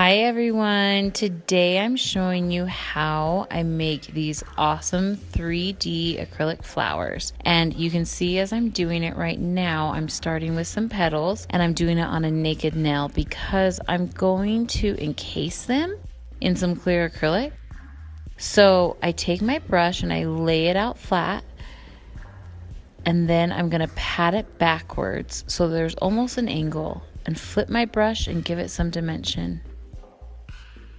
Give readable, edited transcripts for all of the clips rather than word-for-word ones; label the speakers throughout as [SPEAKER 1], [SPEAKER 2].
[SPEAKER 1] Hi everyone, today I'm showing you how I make these awesome 3D acrylic flowers. And you can see as I'm doing it right now, I'm starting with some petals and I'm doing it on a naked nail because I'm going to encase them in some clear acrylic. So I take my brush and I lay it out flat, and then I'm gonna pat it backwards so there's almost an angle, and flip my brush and give it some dimension.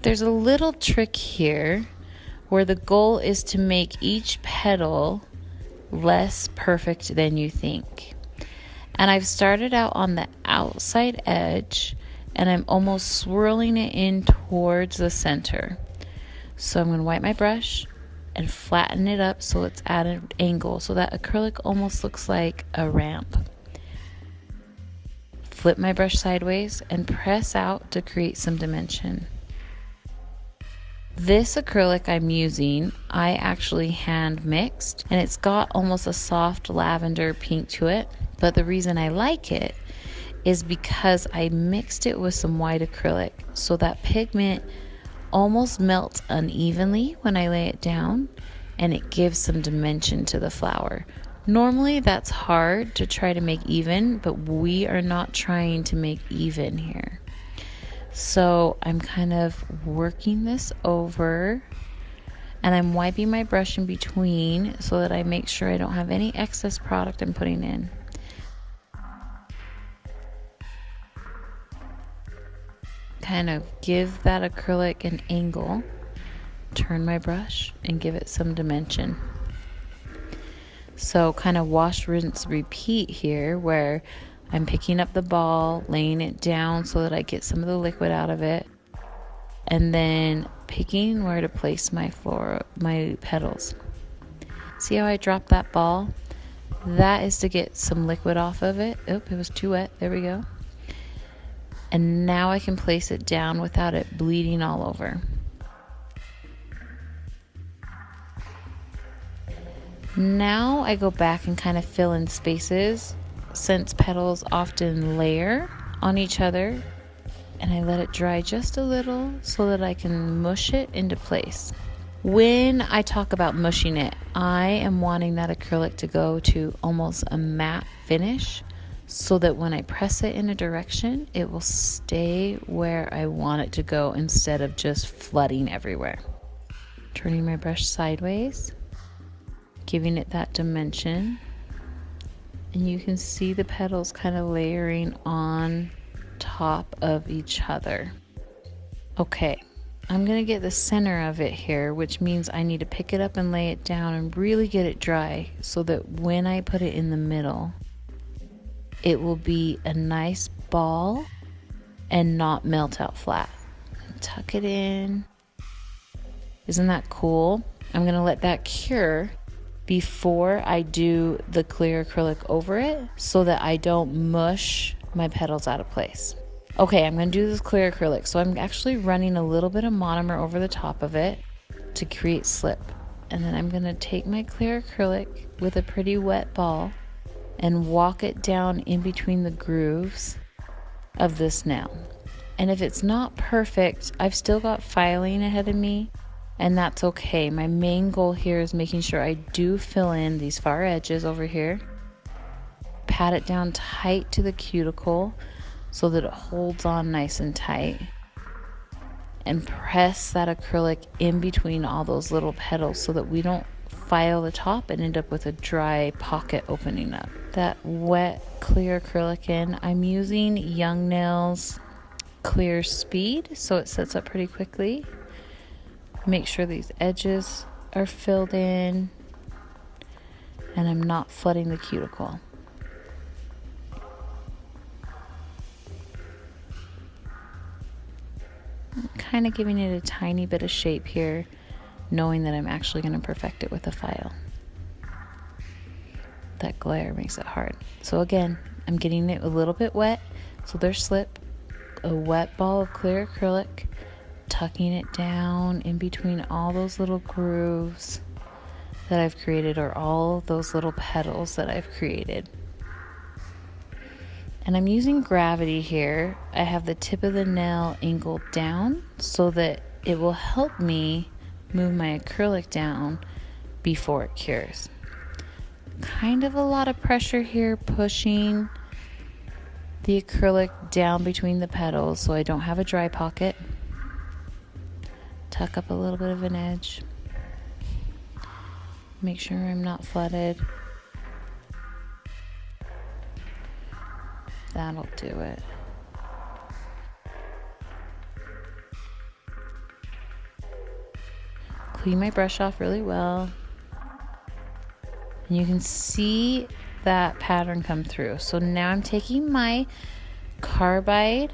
[SPEAKER 1] There's a little trick here where the goal is to make each petal less perfect than you think. And I've started out on the outside edge and I'm almost swirling it in towards the center. So I'm going to wipe my brush and flatten it up so it's at an angle so that acrylic almost looks like a ramp. Flip my brush sideways and press out to create some dimension. This acrylic I'm using, I actually hand mixed, and it's got almost a soft lavender pink to it. But the reason I like it is because I mixed it with some white acrylic, so that pigment almost melts unevenly when I lay it down, and it gives some dimension to the flower. Normally that's hard to try to make even, but we are not trying to make even here. So I'm kind of working this over and I'm wiping my brush in between so that I make sure I don't have any excess product I'm putting in. Kind of give that acrylic an angle, turn my brush and give it some dimension. So kind of wash, rinse, repeat here, where I'm picking up the ball, laying it down so that I get some of the liquid out of it, and then picking where to place my petals. See how I dropped that ball? That is to get some liquid off of it. Oop, it was too wet. There we go. And now I can place it down without it bleeding all over. Now I go back and kind of fill in spaces, since petals often layer on each other, and I let it dry just a little so that I can mush it into place. When I talk about mushing it, I am wanting that acrylic to go to almost a matte finish so that when I press it in a direction, it will stay where I want it to go instead of just flooding everywhere. Turning my brush sideways, giving it that dimension. And you can see the petals kind of layering on top of each other. Okay, I'm gonna get the center of it here, which means I need to pick it up and lay it down and really get it dry so that when I put it in the middle, it will be a nice ball and not melt out flat. Tuck it in. Isn't that cool? I'm gonna let that cure before I do the clear acrylic over it so that I don't mush my petals out of place. Okay, I'm going to do this clear acrylic. So I'm actually running a little bit of monomer over the top of it to create slip. And then I'm going to take my clear acrylic with a pretty wet ball and walk it down in between the grooves of this nail. And if it's not perfect, I've still got filing ahead of me, and that's okay. My main goal here is making sure I do fill in these far edges over here. Pat it down tight to the cuticle so that it holds on nice and tight. And press that acrylic in between all those little petals so that we don't file the top and end up with a dry pocket opening up. That wet, clear acrylic in. I'm using Young Nails Clear Speed, so it sets up pretty quickly. Make sure these edges are filled in and I'm not flooding the cuticle. I'm kind of giving it a tiny bit of shape here, knowing that I'm actually going to perfect it with a file. That glare makes it hard. So again, I'm getting it a little bit wet, so there's slip, a wet ball of clear acrylic, tucking it down in between all those little grooves that I've created, or all those little petals that I've created. And I'm using gravity here. I have the tip of the nail angled down so that it will help me move my acrylic down before it cures. Kind of a lot of pressure here, pushing the acrylic down between the petals so I don't have a dry pocket. Tuck up a little bit of an edge. Make sure I'm not flooded. That'll do it. Clean my brush off really well. And you can see that pattern come through. So now I'm taking my carbide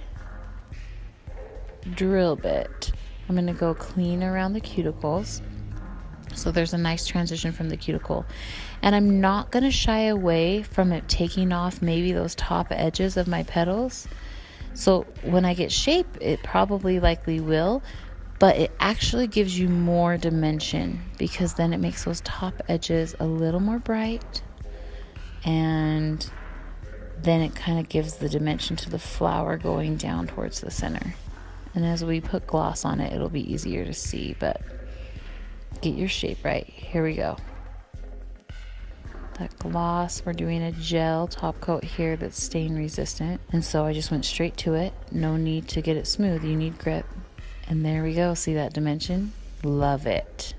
[SPEAKER 1] drill bit. I'm going to go clean around the cuticles. So there's a nice transition from the cuticle. And I'm not going to shy away from it taking off maybe those top edges of my petals. So when I get shape, it probably likely will, but it actually gives you more dimension because then it makes those top edges a little more bright, and then it kind of gives the dimension to the flower going down towards the center. And as we put gloss on it, it'll be easier to see, but get your shape right. Here we go. That gloss, we're doing a gel top coat here that's stain resistant. And so I just went straight to it. No need to get it smooth. You need grip. And there we go. See that dimension? Love it.